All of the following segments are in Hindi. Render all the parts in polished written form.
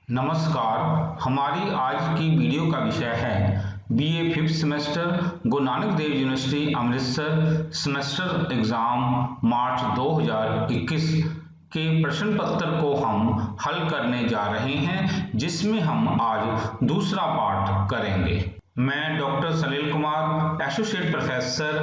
नमस्कार। हमारी आज की वीडियो का विषय है बीए फिफ्थ सेमेस्टर गुरु Nanak Dev university Amritsar semester exam March 2021 के प्रश्न पत्र को हम हल करने जा रहे हैं, जिसमें हम आज दूसरा पार्ट करेंगे। मैं डॉक्टर सलील कुमार, एसोसिएट प्रोफेसर,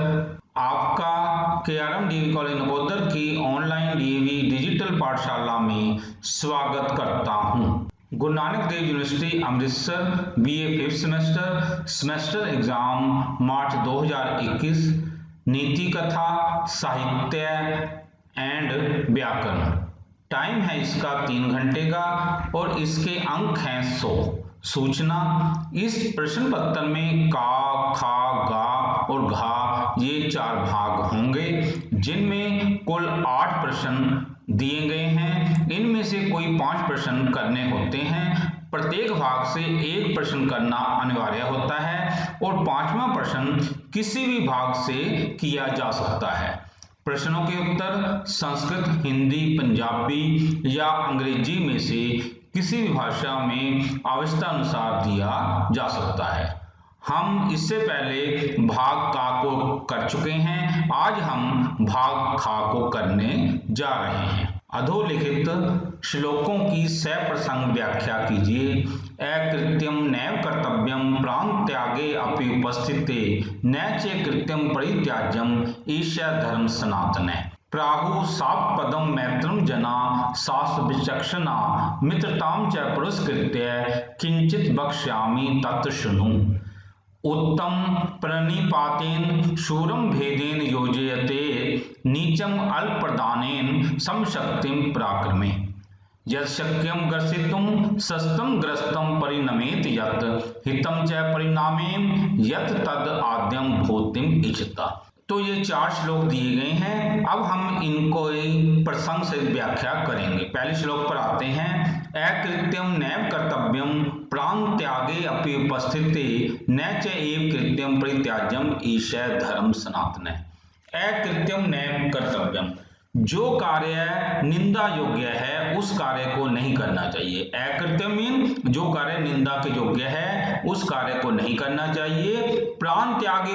आपका KRM डिग्री कॉलेज नकोदर की ऑनलाइन डीएवी डिजिटल पाठशाला में स्वागत करता हूं। Guru Nanak Dev university Amritsar BA fifth semester exam March 2021, नीति कथा, साहित्य एंड व्याकरण। टाइम है इसका 3 घंटे का और इसके अंक हैं 100। सूचना: इस प्रश्न पत्र में का, खा, गा और घा ये 4 भाग होंगे, जिनमें कुल 8 प्रश्न दिए गए हैं। इनमें से कोई 5 प्रश्न करने होते हैं। प्रत्येक भाग से एक प्रश्न करना अनिवार्य होता है और 5वां प्रश्न किसी भी भाग से किया जा सकता है। प्रश्नों के उत्तर संस्कृत, हिंदी, पंजाबी या अंग्रेजी में से किसी भी भाषा में आवश्यकता अनुसार दिया जा सकता है। हम इससे पहले भाग का को कर चुके हैं, आज हम भाग खा को करने जा रहे हैं। अधोलिखित श्लोकों की सप्रसंग व्याख्या कीजिए। अकृत्यम नैव कर्तव्यम प्राण त्यागे अपि उपस्थिते न च कृत्यम परित्याज्यम ईश धर्म सनातन। प्राहु सापदम मैत्रम जना शास्त्र विचक्षणा मित्रताम च पुरस्कृत्य किंचित वक्ष्यामि तत् शृणु। उत्तम प्रणिपातेन शूरम भेदेन योजयते नीचम अल्पप्रदानेन समशक्तिम पराक्रमे। यत् शक्यम ग्रसितुम सस्तम ग्रस्तम परिणमेत यत् हितम च परिणामे यत् तद आद्यम भूतिम इच्छता। तो ये 4 श्लोक दिए गए हैं। अब हम इनको प्रसंग से व्याख्या करेंगे। पहले श्लोक पर आते हैं। अकृत्यम नैव कर्तव्यम प्राण त्यागे अपि उपस्थिते न च एव कृत्यम परित्याज्यम ईश धर्म सनातन। अकृत्यम नैव कर्तव्यम, जो कार्य निंदा योग्य है उस कार्य को नहीं करना चाहिए। अकृत्यम मीन जो कार्य निंदा के योग्य है उस कार्य को नहीं करना चाहिए। प्राण त्यागे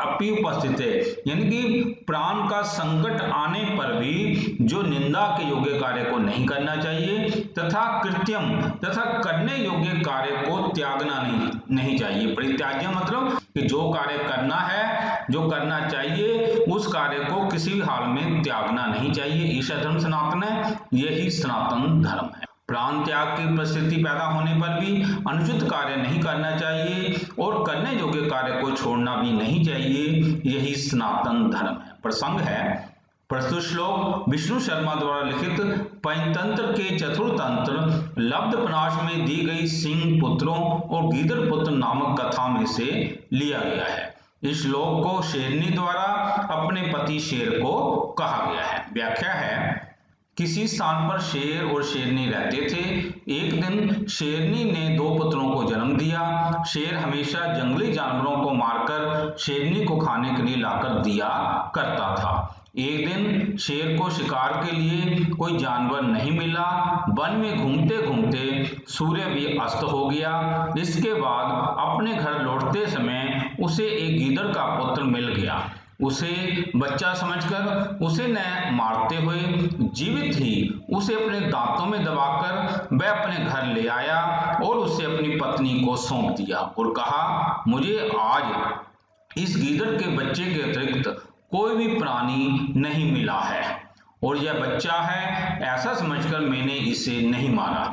अपि उपस्थित है, यानी कि प्राण का संकट आने पर भी जो निंदा के योग्य कार्य को नहीं करना चाहिए, तथा कृत्यम तथा करने योग्य कार्य को त्यागना नहीं चाहिए। परित्याज्य मतलब कि जो कार्य करना है, जो करना चाहिए, उस कार्य को किसी भी हाल में त्यागना नहीं चाहिए। ईशा धर्म सनातन है, यही सनातन धर्म है। प्राण त्याग की परिस्थिति पैदा होने पर भी अनुचित कार्य नहीं करना चाहिए और करने योग्य कार्य को छोड़ना भी नहीं चाहिए, यही सनातन धर्म है। प्रसंग है प्रस्तुत श्लोक विष्णु शर्मा द्वारा लिखित पंचतंत्र के चतुर्थ तंत्र लब्धपनाश में दी गई सिंह पुत्रों और गीदड़ पुत्र नामक कथा में से लिया गया है। इस श्लोक को शेरनी द्वारा अपने पति शेर को कहा गया है। व्याख्या है। किसी स्थान पर शेर और शेरनी रहते थे। एक दिन शेरनी ने 2 पुत्रों को जन्म दिया। शेर हमेशा जंगली जानवरों को मारकर शेरनी को खाने के लिए लाकर दिया करता था। एक दिन शेर को शिकार के लिए कोई जानवर नहीं मिला। वन में घूमते घूमते सूर्य भी अस्त हो गया। इसके बाद अपने घर लौटते समय उसे एक गीदड़ का पुत्र मिल गया। उसे बच्चा समझकर उसे न मारते हुए जीवित ही उसे अपने दांतों में दबाकर वह अपने घर ले आया और उसे अपनी पत्नी को सौंप दिया और कहा, मुझे आज इस गीदड़ के बच्चे के अतिरिक्त कोई भी प्राणी नहीं मिला है और यह बच्चा है, ऐसा समझकर मैंने इसे नहीं मारा।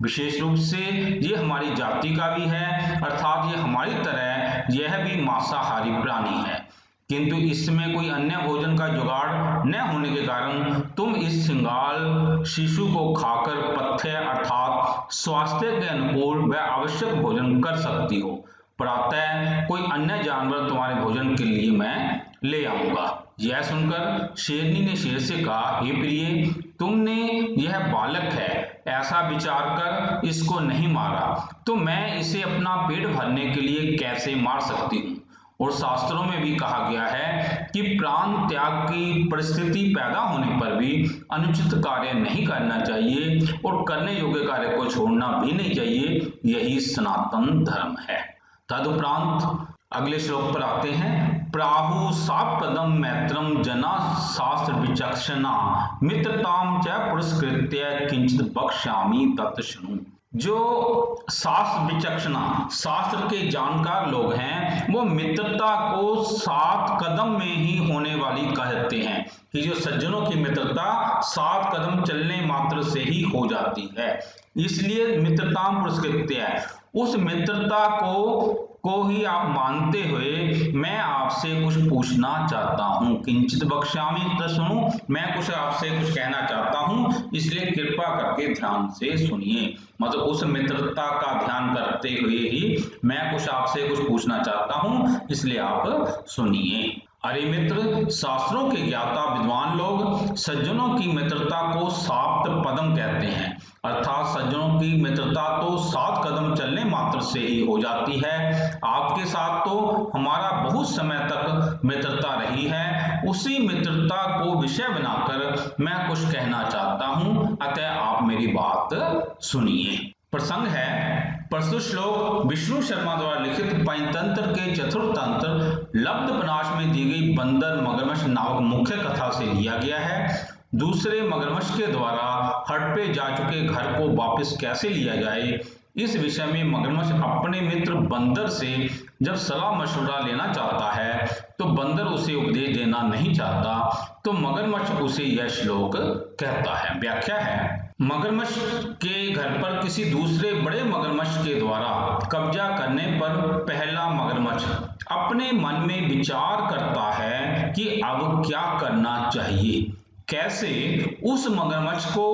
विशेष रूप से ये हमारी जाति का भी है, अर्थात ये हमारी तरह यह भी मांसाहारी प्राणी है, किंतु इसमें कोई अन्य भोजन का जुगाड़ न होने के कारण तुम इस सिंगाल शिशु को खाकर पथ्य अर्थात स्वास्थ्य के अनुकूल व आवश्यक भोजन कर सकती हो। प्रातः कोई अन्य जानवर तुम्हारे भोजन के लिए मैं ले आऊंगा। यह सुनकर शेरनी ने शेर से कहा, हे प्रिय, तुमने यह बालक है ऐसा विचार कर इसको नहीं मारा, तो मैं इसे अपना पेट भरने के लिए कैसे मार सकती हूँ। और शास्त्रों में भी कहा गया है कि प्राण त्याग की परिस्थिति पैदा होने पर भी अनुचित कार्य नहीं करना चाहिए और करने योग्य कार्य को छोड़ना भी नहीं चाहिए। यही सनातन धर्म है। तदुपरांत अगले श्लोक पर आते हैं। प्राहु सापदम मैत्रम जना शास्त्र विचक्षणा मित्रताम च पुरस्कृत्य किंचित बक्ष्यामि तत् शृणु। जो शास्त्र विचक्षणा शास्त्र के जानकार लोग हैं वो मित्रता को 7 कदम में ही होने वाली कहते हैं कि जो सज्जनों की मित्रता 7 कदम चलने मात्र से ही हो जाती है। इसलिए मित्रताम पुरस्कृत्य उस मित्रता को ही आप मानते हुए मैं आपसे कुछ पूछना चाहता हूं। किंचित बक्ष्यामि तत् शृणु, मैं कुछ आपसे कुछ कहना चाहता हूं, इसलिए कृपा करके ध्यान से सुनिए। मतलब उस मित्रता का ध्यान करते हुए ही मैं कुछ आपसे कुछ पूछना चाहता हूं, इसलिए आप सुनिए। अरे मित्र, शास्त्रों के ज्ञाता विद्वान लोग सज्जनों की मित्रता को 7 पदम कहते हैं, अर्थात सज्जनों की मित्रता तो 7 कदम चलने मात्र से ही हो जाती है। आपके साथ तो हमारा बहुत समय तक मित्रता रही है, उसी मित्रता को विषय बनाकर मैं कुछ कहना चाहता हूं, अतः आप मेरी बात सुनिए। प्रसंग है प्रस्तुत श्लोक विष्णु शर्मा द्वारा लिखित पंचतंत्र के चतुर्थ तंत्र लब्धपनाश में दी गई बंदर मगरमच्छ नामक मुख्य कथा से लिया गया है। दूसरे मगरमच्छ के द्वारा हड़पे जा चुके घर को वापस कैसे लिया जाए, इस विषय में मगरमच्छ अपने मित्र बंदर से जब सलाह मशवरा लेना चाहता है तो बंदर उसे उपदेश देना नहीं चाहता, तो मगरमच्छ उसे यह श्लोक कहता है। व्याख्या है, मगरमच्छ के घर पर किसी दूसरे बड़े मगरमच्छ के द्वारा कब्जा करने पर पहला मगरमच्छ अपने मन में विचार करता है कि अब क्या करना चाहिए, कैसे उस मगरमच्छ को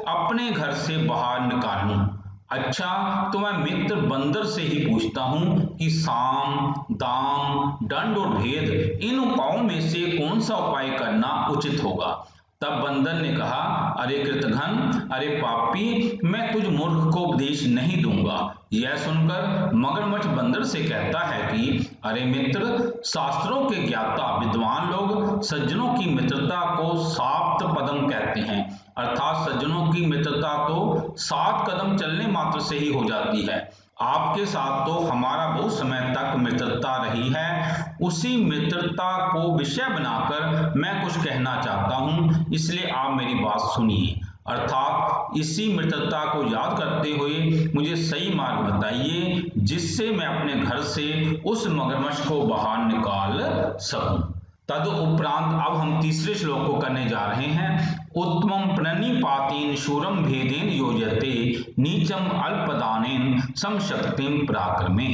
अपने घर से बाहर निकालूं। अच्छा, तो मैं मित्र बंदर से ही पूछता हूं कि साम, दाम, दंड और भेद इन उपायों में से कौन सा उपाय करना उचित होगा। तब बंदर ने कहा, अरे कृतघ्न, अरे पापी, मैं तुझ मूर्ख को उपदेश नहीं दूंगा। यह सुनकर मगरमच्छ बंदर से कहता है कि अरे मित्र, शास्त्रों के ज्ञाता विद्वान लोग सज्जनों की मित्रता को 7 पदम कहते हैं, अर्थात सज्जनों की मित्रता तो 7 कदम चलने मात्र से ही हो जाती है। आपके साथ तो हमारा बहुत समय तक मित्रता रही है, उसी मित्रता को विषय बनाकर मैं कुछ कहना चाहता हूं, इसलिए आप मेरी बात सुनिए। अर्थात इसी मित्रता को याद करते हुए मुझे सही मार्ग बताइए जिससे मैं अपने घर से उस मगरमच्छ को बाहर निकाल सकूं। तद उपरांत अब हम तीसरे श्लोक को करने जा रहे हैं। उत्तमं प्रणिपातेन शूरं भेदेन योजते नीचम अल्पदानेन समशक्तिम पराक्रमे।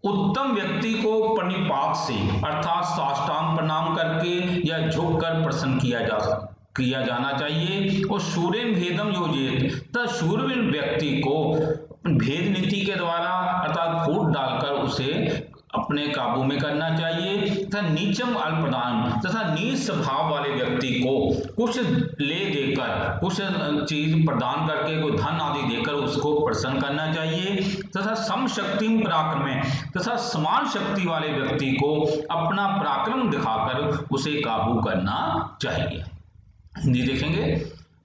उत्तम व्यक्ति को प्रणिपात से अर्थात साष्टांग प्रणाम करके या झुककर प्रसन्न किया जाना चाहिए। और शूरेन भेदम योजित, तथा शूरवीर व्यक्ति को भेद नीति के द्वारा अर्थात फूट डालकर उसे अपने काबू में करना चाहिए। तथा नीचम अल्पदान, तथा नीच स्वभाव वाले व्यक्ति को कुछ ले देकर, कुछ चीज प्रदान करके, कोई धन आदि देकर उसको प्रसन्न करना चाहिए। तथा समशक्ति पराक्रम, तथा समान शक्ति वाले व्यक्ति को अपना पराक्रम दिखाकर उसे काबू करना चाहिए। हिंदी देखेंगे।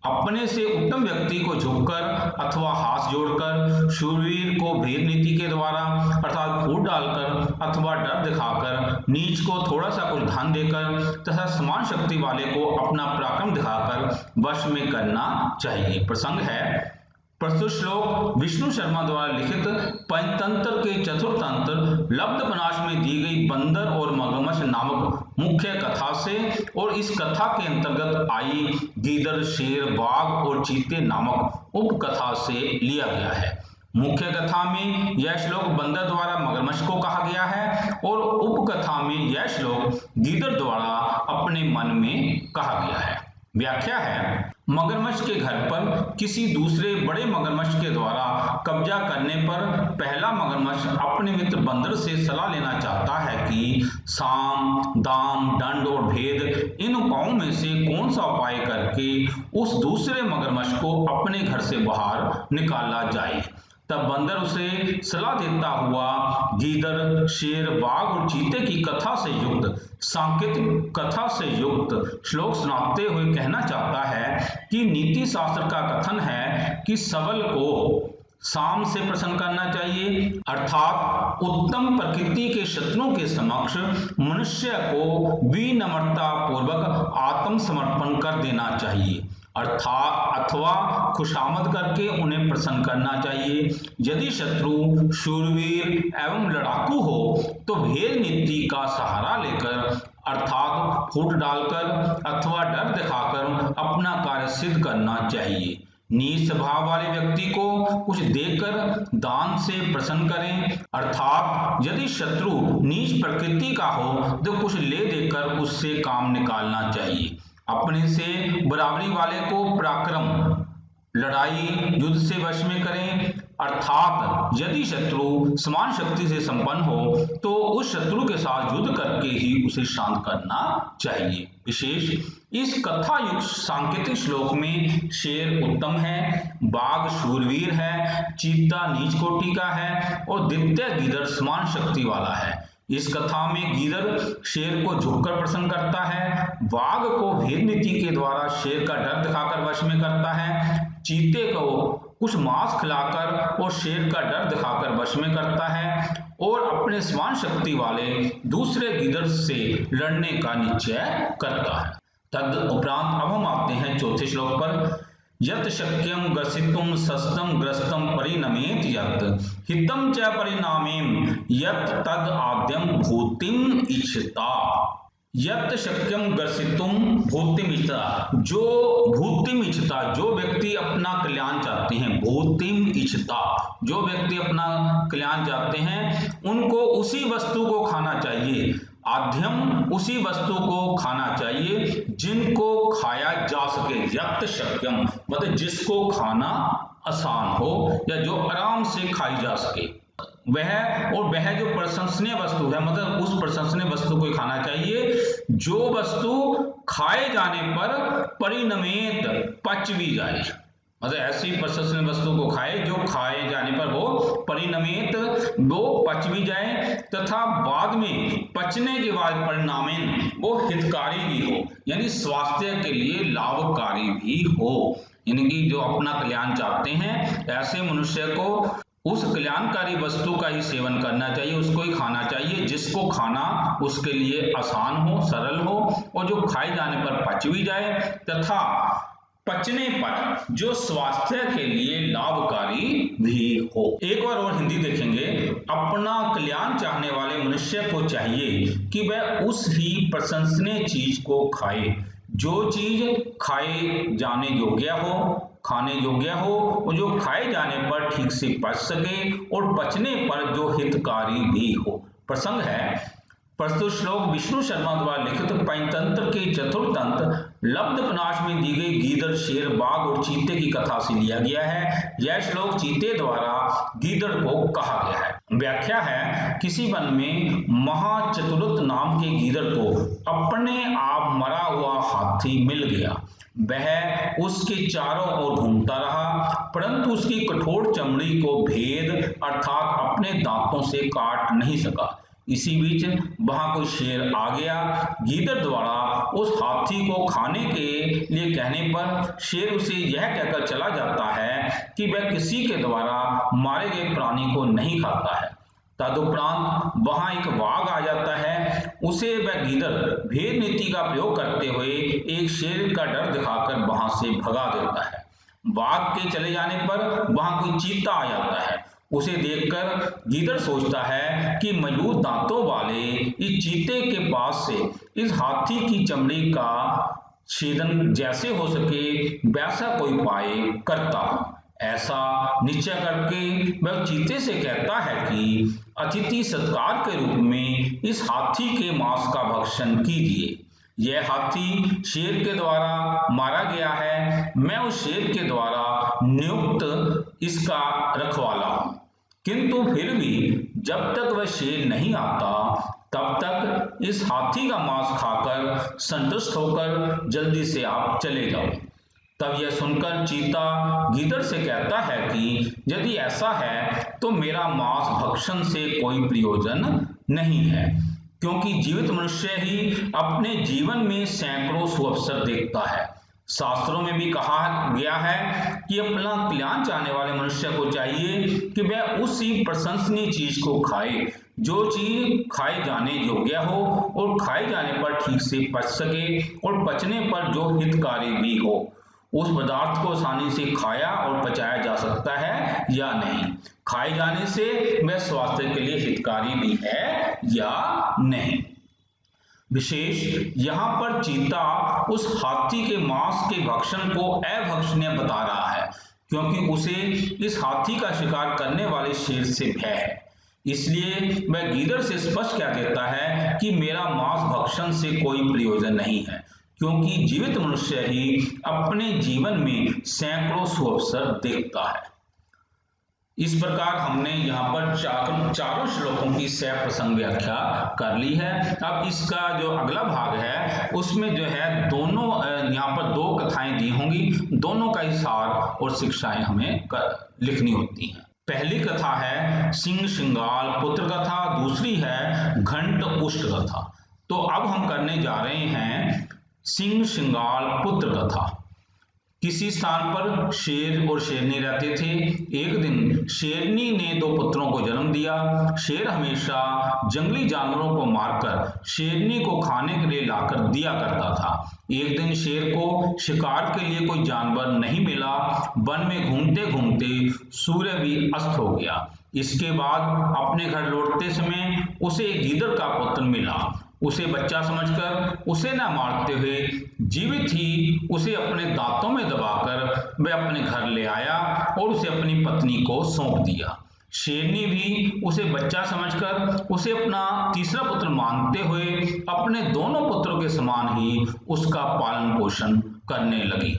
अपने से उत्तम व्यक्ति को झुककर अथवा हाथ जोड़कर, शूरवीर को भेद नीति के द्वारा अर्थात फूट डालकर अथवा डर दिखाकर, नीच को थोड़ा सा कुछ धन देकर तथा समान शक्ति वाले को अपना पराक्रम दिखाकर वश में करना चाहिए। प्रसंग है प्रस्तुत श्लोक विष्णु शर्मा द्वारा लिखित पंचतंत्र के चतुर्थ तंत्र लब्धपनाश में दी गई बंदर और मगरमच्छ नामक मुख्य कथा से और इस कथा के अंतर्गत आई गीदड़, शेर, बाघ और चीते नामक उपकथा से लिया गया है। मुख्य कथा में यह श्लोक बंदर द्वारा मगरमच्छ को कहा गया है और उपकथा में यह श्लोक गीदड़ द्वारा अपने मन में कहा गया है। व्याख्या है, मगरमच्छ के घर पर किसी दूसरे बड़े मगरमच्छ के द्वारा कब्जा करने पर पहला मगरमच्छ अपने मित्र बंदर से सलाह लेना चाहता है कि साम, दाम, दंड और भेद इन उपायों में से कौन सा उपाय करके उस दूसरे मगरमच्छ को अपने घर से बाहर निकाला जाए। तब बंदर उसे सलाह देता हुआ गीदड़, शेर, बाघ और चीते की कथा से युक्त, सांकेतिक कथा से युक्त श्लोक सुनाते हुए कहना चाहता है कि नीति शास्त्र का कथन है कि सबल को साम से प्रसन्न करना चाहिए, अर्थात उत्तम प्रकृति के शत्रुओं के समक्ष मनुष्य को विनम्रता पूर्वक आत्मसमर्पण कर देना चाहिए, अथवा खुशामद करके उन्हें प्रसन्न करना चाहिए। यदि शत्रु शूरवीर एवं लड़ाकू हो तो भेद नीति का सहारा लेकर, अर्थात फूट डालकर अथवा डर दिखाकर अपना कार्य सिद्ध करना चाहिए। नीच स्वभाव वाले व्यक्ति को कुछ देकर दान से प्रसन्न करें, अर्थात यदि शत्रु नीच प्रकृति का हो तो कुछ ले देकर उससे काम निकालना चाहिए। अपने से बराबरी वाले को पराक्रम, लड़ाई, युद्ध से वश में करें, अर्थात यदि शत्रु समान शक्ति से संपन्न हो तो उस शत्रु के साथ युद्ध करके ही उसे शांत करना चाहिए। विशेष इस कथा युक्त सांकेतिक श्लोक में शेर उत्तम है, बाघ शूरवीर है, चीता नीच कोटि का है और द्वितीय गीदड़ समान शक्ति वाला है। इस कथा में गीदड़ शेर को झुककर प्रसन्न करता है, बाघ को भेद नीति के द्वारा शेर का डर दिखाकर वश में करता है, चीते को कुछ मांस खिलाकर और शेर का डर दिखाकर वश में करता है और अपने समान शक्ति वाले दूसरे गीदड़ से लड़ने का निश्चय करता है। तद उपरांत अब हम आते हैं चौथे श्लोक पर। यत् शक्यं ग्रसितुं शस्त्रं ग्रस्तम परिणमेत यत् हितं च परिणामेन यत् तद आद्यं भूतिम इच्छता। यत् शक्यं ग्रसितुं भूतिम इच्छता, जो भूतिम इच्छता, जो व्यक्ति अपना कल्याण चाहते हैं, भूतिम इच्छता, जो व्यक्ति अपना कल्याण चाहते हैं उनको उसी वस्तु को खाना चाहिए, आद्यम उसी वस्तु को खाना चाहिए जिनको खाया जा सके। यत् शक्यम मतलब जिसको खाना आसान हो या जो आराम से खाई जा सके वह जो प्रशंसनीय वस्तु है, मतलब उस प्रशंसनीय वस्तु को खाना चाहिए जो वस्तु खाए जाने पर परिणमेत पच भी जाए, मतलब ऐसी प्रशंसनीय वस्तु को खाए जो खाए जाने पर वो परिणमेत वो पच भी जाए तथा बाद में पचने के बाद परिणामेन वो हितकारी भी हो, यानी स्वास्थ्य के लिए लाभकारी भी हो। यानी कि जो अपना कल्याण चाहते हैं ऐसे मनुष्य को उस कल्याणकारी वस्तु का ही सेवन करना चाहिए, उसको ही खाना चाहिए जिसको खाना उसके लिए आसान हो, सरल हो और जो खाए जाने पर पच भी जाए तथा पचने पर जो स्वास्थ्य के लिए लाभकारी भी हो। एक बार और हिंदी देखेंगे। अपना कल्याण चाहने वाले मनुष्य को चाहिए कि वह उस ही प्रशंसनीय चीज को खाए जो चीज खाए जाने योग्य हो, खाने योग्य हो और जो खाए जाने पर ठीक से पच सके और पचने पर जो हितकारी भी हो। प्रसंग है प्रस्तुत श्लोक विष्णु शर्मा द्वारा लिखित पंचतंत्र के चतुर्थ तंत्र लब्धपनाश में दी गई गीदड़, शेर, बाघ और चीते की कथा से लिया गया है। यह श्लोक चीते द्वारा गीदड़ को कहा गया है। व्याख्या है, किसी वन में महाचतुरथ नाम के गीदड़ को अपने आप मरा हुआ हाथी मिल गया। वह उसके चारों ओर घूमता रहा परंतु उसकी कठोर चमड़ी को भेद अर्थात अपने दांतों से काट नहीं सका। इसी बीच वहां कोई शेर आ गया। गीदड़ द्वारा उस हाथी को खाने के लिए कहने पर शेर उसे यह कहकर चला जाता है कि वह किसी के द्वारा मारे गए प्राणी को नहीं खाता है। तदुपरांत वहां एक बाघ आ जाता है, उसे वह गीदड़ भेद नीति का प्रयोग करते हुए एक शेर का डर दिखाकर वहां से भगा देता है। बाघ के चले जाने पर वहां कोई चीता आ जाता है। उसे देखकर गीदड़ सोचता है कि मजबूत दांतों वाले इस चीते के पास से इस हाथी की चमड़ी का छेदन जैसे हो सके वैसा कोई उपाय करता। ऐसा निश्चय करके वह चीते से कहता है कि अतिथि सत्कार के रूप में इस हाथी के मांस का भक्षण कीजिए। यह हाथी शेर के द्वारा मारा गया है, मैं उस शेर के द्वारा नियुक्त इसका रखवाला हूं, किंतु फिर भी जब तक वह शेर नहीं आता तब तक इस हाथी का मांस खाकर संतुष्ट होकर जल्दी से आप चले जाओ। तब यह सुनकर चीता गीदड़ से कहता है कि यदि ऐसा है तो मेरा मांस भक्षण से कोई प्रयोजन नहीं है, क्योंकि जीवित मनुष्य ही अपने जीवन में सैकड़ों सुअवसर देखता है। शास्त्रों में भी कहा गया है कि अपना कल्याण चाहने वाले मनुष्य को चाहिए कि वह उसी प्रशंसनीय चीज को खाए जो चीज खाए जाने योग्य हो और खाए जाने पर ठीक से पच सके और पचने पर जो हितकारी भी हो। उस पदार्थ को आसानी से खाया और पचाया जा सकता है या नहीं, खाए जाने से वह स्वास्थ्य के लिए हितकारी भी है या नहीं। विशेष यहाँ पर चीता उस हाथी के मांस के भक्षण को अभक्षणीय बता रहा है, क्योंकि उसे इस हाथी का शिकार करने वाले शेर से भय है। इसलिए वह गीदड़ से स्पष्ट कह देता है कि मेरा मांस भक्षण से कोई प्रयोजन नहीं है, क्योंकि जीवित मनुष्य ही अपने जीवन में सैकड़ों सुअवसर देखता है। इस प्रकार हमने यहाँ पर चारों श्लोकों की सह प्रसंग व्याख्या कर ली है। अब इसका जो अगला भाग है उसमें जो है दोनों यहाँ पर दो कथाएं दी होंगी, दोनों का ही सार और शिक्षाएं हमें लिखनी होती हैं। पहली कथा है सिंह श्रृंगाल पुत्र कथा, दूसरी है घंट उष्ट कथा। तो अब हम करने जा रहे हैं सिंह श्रृंगाल पुत्र कथा। किसी स्थान पर शेर और शेरनी रहते थे। एक दिन शेरनी ने दो पुत्रों को जन्म दिया। शेर हमेशा जंगली जानवरों को मारकर शेरनी को खाने के लिए लाकर दिया करता था। एक दिन शेर को शिकार के लिए कोई जानवर नहीं मिला। वन में घूमते घूमते सूर्य भी अस्त हो गया। इसके बाद अपने घर लौटते समय उसे एक गीदड़ का पुत्र मिला। उसे बच्चा समझकर उसे न मारते हुए जीवित ही उसे अपने दांतों में दबाकर वह अपने घर ले आया और उसे अपनी पत्नी को सौंप दिया। शेरनी भी उसे बच्चा समझकर उसे अपना तीसरा पुत्र मानते हुए अपने दोनों पुत्रों के समान ही उसका पालन पोषण करने लगी।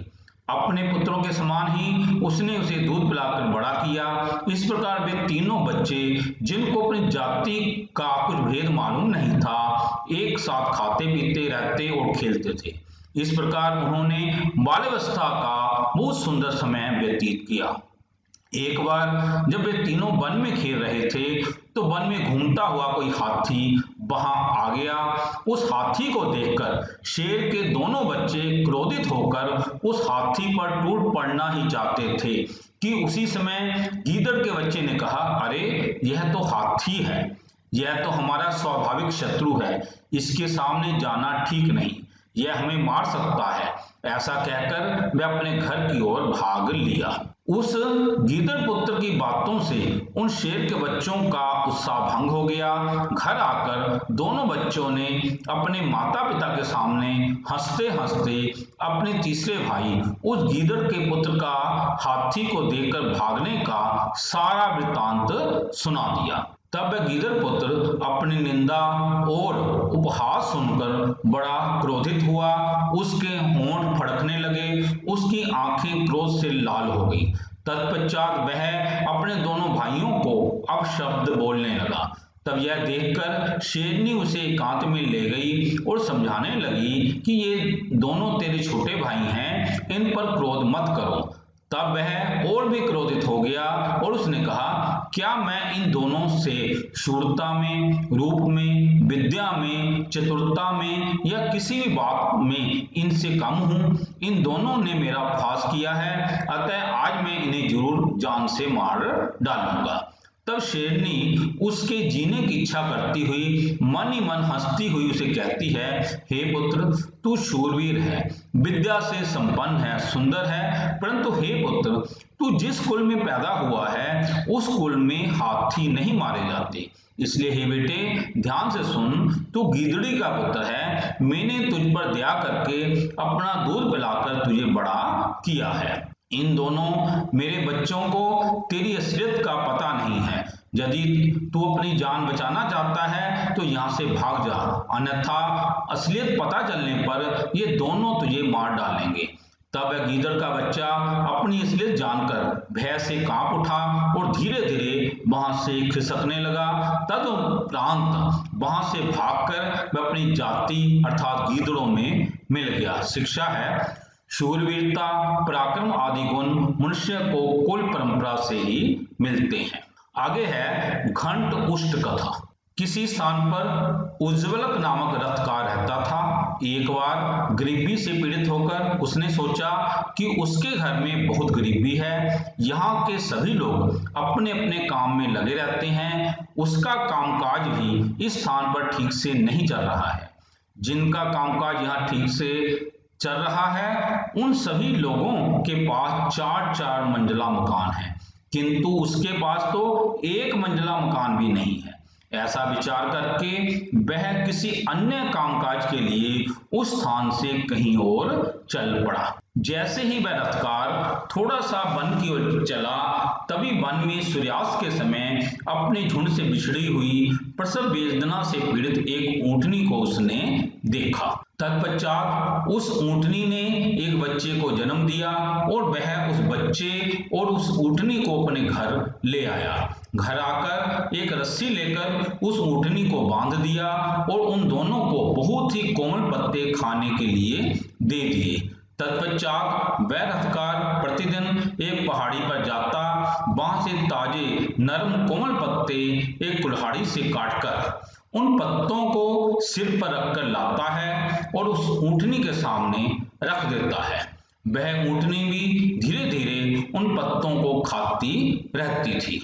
अपने पुत्रों के समान ही उसने उसे दूध पिलाकर बड़ा किया। इस प्रकार वे तीनों बच्चे, जिनको अपनी जाति का कुछ भेद मालूम नहीं था, एक साथ खाते पीते रहते और खेलते थे। इस प्रकार उन्होंने बाल्यावस्था का बहुत सुंदर समय व्यतीत किया। एक बार जब वे तीनों वन में खेल रहे थे तो वन में घूमता हुआ कोई हाथी वहां आ गया। उस हाथी को देखकर शेर के दोनों बच्चे क्रोधित होकर उस हाथी पर टूट पड़ना ही चाहते थे कि उसी समय गीदड़ के बच्चे ने कहा, अरे यह तो हाथी है, यह तो हमारा स्वाभाविक शत्रु है, इसके सामने जाना ठीक नहीं, यह हमें मार सकता है। ऐसा कहकर वह अपने घर की ओर भाग लिया। उस गीदड़ पुत्र की बातों से उन शेर के बच्चों का उत्साह भंग हो गया। घर आकर दोनों बच्चों ने अपने माता पिता के सामने हंसते हंसते अपने तीसरे भाई उस गीदड़ के पुत्र का हाथी को देखकर भागने का सारा वृत्तांत सुना दिया। तब वह गीदड़ पुत्र अपनी निंदा और उपहास सुनकर बड़ा क्रोधित हुआ। उसके होंठ फड़कने लगे, उसकी आंखें क्रोध से लाल हो गई। तत्पश्चात वह अपने दोनों भाइयों को अपशब्द बोलने लगा। तब यह देखकर शेरनी उसे एकांत में ले गई और समझाने लगी कि ये दोनों तेरे छोटे भाई हैं, इन पर क्रोध मत करो। तब वह और भी क्रोधित हो गया और उसने कहा, क्या मैं इन दोनों से शूरता में, रूप में, विद्या में, चतुरता में या किसी भी बात में इनसे कम हूं? इन दोनों ने मेरा उपहास किया है, अतः आज मैं इन्हें जरूर जान से मार डालूंगा। तब शेरनी उसके जीने की इच्छा करती हुई मन ही मन हंसती हुई उसे कहती है, हे पुत्र, तू शूरवीर है, विद्या से संपन्न है, सुंदर है, परंतु हे पुत्र, तू जिस कुल में पैदा हुआ है उस कुल में हाथी नहीं मारे जाते। इसलिए हे बेटे ध्यान से सुन, तू गीदड़ी का पुत्र है, मैंने तुझ पर दया करके अपना दूध पिलाकर तुझे बड़ा किया है। इन दोनों मेरे बच्चों को तेरी असलियत का पता नहीं है। यदि तू अपनी जान बचाना चाहता है तो यहाँ से भाग जा, अन्यथा असलियत पता चलने पर ये दोनों तुझे मार डालेंगे। तब वह गीदड़ का बच्चा अपनी असलियत जानकर भय से कांप उठा और धीरे धीरे वहां से खिसकने लगा। तदुपरांत वहां से भागकर वह अपनी जाति अर्थात गीदड़ों में मिल गया। शिक्षा है, शूरवीरता, पराक्रम आदि गुण मनुष्य को कुल परंपरा से ही मिलते हैं। आगे है घंट उष्ट कथा। किसी स्थान पर उज्ज्वलक नामक रथकार रहता था। एक बार गरीबी से पीड़ित होकर उसने सोचा कि उसके घर में बहुत गरीबी है, यहाँ के सभी लोग अपने अपने काम में लगे रहते हैं, उसका कामकाज भी इस स्थान पर ठीक से नहीं चल रहा है। जिनका कामकाज यहाँ ठीक से चल रहा है उन सभी लोगों के पास 4-4 मंजिला मकान है, किंतु उसके पास तो एक मंजिला मकान भी नहीं है। ऐसा विचार करके वह किसी अन्य कामकाज के लिए उस स्थान से कहीं और चल पड़ा। जैसे ही वह रथकार थोड़ा सा वन की ओर चला, तभी वन में सूर्यास्त के समय अपने झुंड से बिछड़ी हुई प्रसव वेदना से पीड़ित एक ऊंटनी को उसने देखा। तत्पश्चात उस ऊंटनी ने एक बच्चे को जन्म दिया और वह उस बच्चे और उस ऊंटनी को अपने घर ले आया। घर आकर एक रस्सी लेकर उस ऊंटनी को बांध दिया और उन दोनों को बहुत ही कोमल पत्ते खाने के लिए दे दिए। तत्पश्चात वह रथकार प्रतिदिन एक पहाड़ी पर जाता, वहां से ताजे नरम कोमल पत्ते एक कुल्हाड़ी से काटकर उन पत्तों को सिर पर रखकर लाता है और उस ऊंटनी के सामने रख देता है। वह ऊंटनी भी धीरे धीरे उन पत्तों को खाती रहती थी।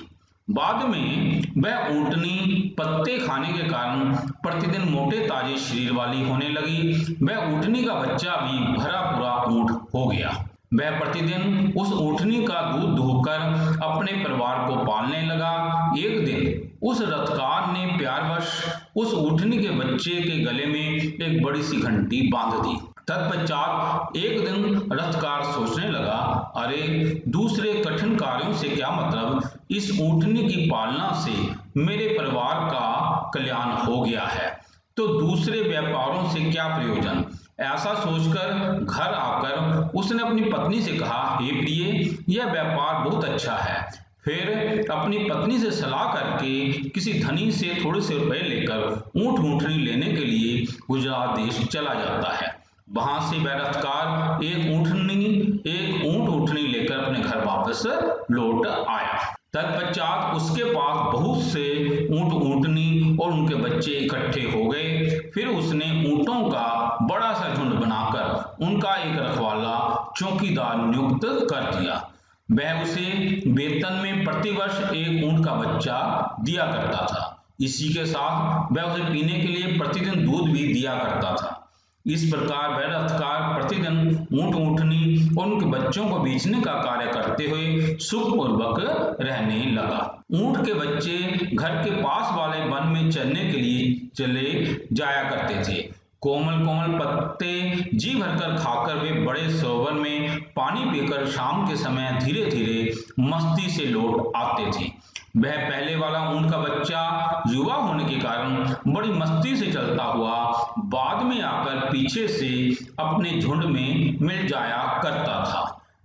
बाद में वह ऊंटनी पत्ते खाने के कारण प्रतिदिन मोटे ताजे शरीर वाली होने लगी। वह ऊंटनी का बच्चा भी भरा पूरा ऊंट हो गया। वह प्रतिदिन उस ऊंटनी का दूध दूहकर अपने परिवार को पालने लगा। एक दिन उस रथकार ने प्यारवश उस ऊंटनी के बच्चे के गले में एक बड़ी सी घंटी बांध दी। तत्पश्चात एक दिन रथकार सोचने लगा, अरे दूसरे कठिन कार्यों से क्या मतलब, इस ऊंटनी की पालना से मेरे परिवार का कल्याण हो गया है, तो दूसरे व्यापारों से क्या प्रयोजन। ऐसा सोचकर घर आकर उसने अपनी पत्नी से कहा, हे प्रिय, यह व्यापार बहुत अच्छा है। फिर अपनी पत्नी से सलाह करके किसी धनी से थोड़े से रुपए लेकर ऊंटनी लेने के लिए गुजरात देश चला जाता है। वहां से वह रथकार एक ऊंटनी लेकर अपने घर वापस लौट आया। तत्पश्चात उसके पास बहुत से ऊंटनी और उनके बच्चे इकट्ठे हो गए। फिर उसने ऊंटों का बड़ा सा झुंड बनाकर उनका एक रखवाला चौकीदार नियुक्त कर दिया। वह उसे वेतन में प्रतिवर्ष एक ऊंट का बच्चा दिया करता था। इसी के साथ वह उसे पीने के लिए प्रतिदिन दूध भी दिया करता था। इस प्रकार वह रथकार प्रतिदिन ऊंटनी और उनके बच्चों को बेचने का कार्य करते हुए सुखपूर्वक रहने लगा। ऊंट के बच्चे घर के पास वाले वन में चरने के लिए चले जाया करते थे। कोमल कोमल पत्ते जी भरकर खाकर वे बड़े सरोवर में पानी पीकर शाम के समय धीरे धीरे मस्ती से लौट आते थे। वह पहले वाला ऊंट का बच्चा युवा होने के कारण बड़ी मस्ती से चलता हुआ बाद में आकर पीछे से अपने झुंड में मिल जाया करता था।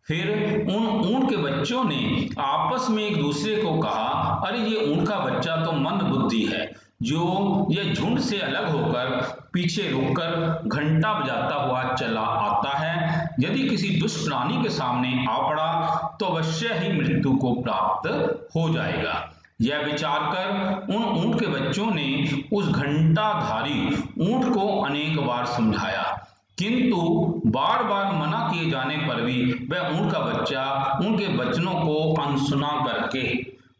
फिर उन ऊंट के बच्चों ने आपस में एक दूसरे को कहा, अरे ये ऊंट का बच्चा तो मंद बुद्धि है, जो यह झुंड से अलग होकर पीछे रुककर घंटा बजाता हुआ चला आता है। यदि किसी दुष्ट प्राणी के सामने आ पड़ा तो अवश्य ही मृत्यु को प्राप्त हो जाएगा। यह विचार कर उन ऊंट के बच्चों ने उस घंटाधारी ऊंट को अनेक बार समझाया, किंतु बार बार मना किए जाने पर भी वह ऊंट का बच्चा उनके वचनों को अनसुना करके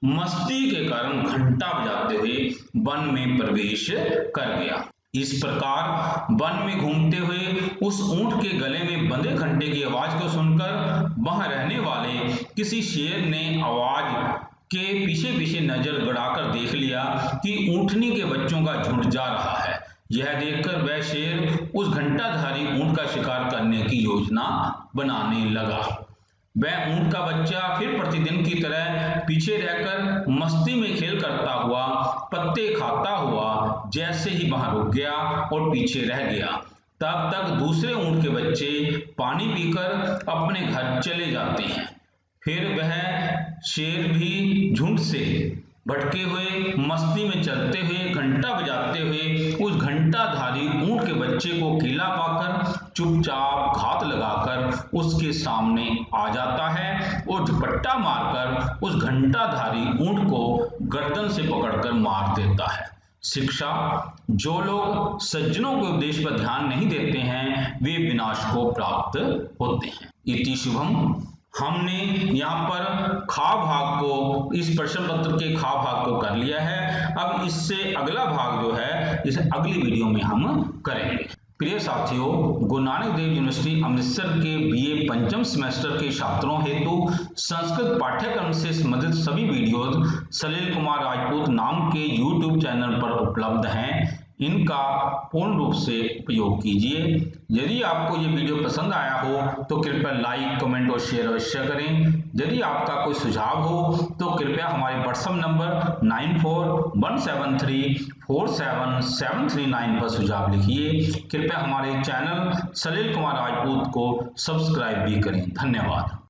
मस्ती के कारण घंटा बजाते हुए वन में प्रवेश कर गया। इस प्रकार वन में घूमते हुए उस ऊंट के गले में बंधे घंटे की आवाज को सुनकर वहां रहने वाले किसी शेर ने आवाज के पीछे पीछे नजर गड़ाकर देख लिया कि ऊंटनी के बच्चों का झुंड जा रहा है। यह देखकर वह शेर उस घंटाधारी ऊंट का शिकार करने की योजना बनाने लगा। वह ऊंट का बच्चा फिर प्रतिदिन की तरह पीछे रहकर मस्ती में खेल करता हुआ पत्ते खाता हुआ जैसे ही वहां रुक गया और पीछे रह गया, तब तक दूसरे ऊंट के बच्चे पानी पीकर अपने घर चले जाते हैं। फिर वह शेर भी झुंड से भटके हुए, मस्ती में चलते हुए, घंटा बजाते हुए उस घंटाधारी ऊंट के बच्चे को कीला पाकर चुपचाप घात लगाकर उसके सामने आ जाता है और झपट्टा मारकर उस घंटाधारी ऊंट को गर्दन से पकड़कर मार देता है। शिक्षा: जो लोग सज्जनों के उपदेश पर ध्यान नहीं देते हैं वे विनाश को प्राप्त होते हैं। इति शुभम। हमने यहाँ पर खा भाग को, इस प्रश्न पत्र के खा भाग को कर लिया है। अब इससे अगला भाग जो है इसे अगली वीडियो में हम करेंगे। प्रिय साथियों, गुरु नानक देव यूनिवर्सिटी अमृतसर के बीए पंचम सेमेस्टर के छात्रों हेतु संस्कृत पाठ्यक्रम से संबंधित सभी वीडियोज सलील कुमार राजपूत नाम के YouTube चैनल पर उपलब्ध हैं। इनका पूर्ण रूप से उपयोग कीजिए। यदि आपको ये वीडियो पसंद आया हो तो कृपया लाइक, कमेंट और शेयर अवश्य करें। यदि आपका कोई सुझाव हो तो कृपया हमारे व्हाट्सएप नंबर 9417347739 पर सुझाव लिखिए। कृपया हमारे चैनल सलील कुमार राजपूत को सब्सक्राइब भी करें। धन्यवाद।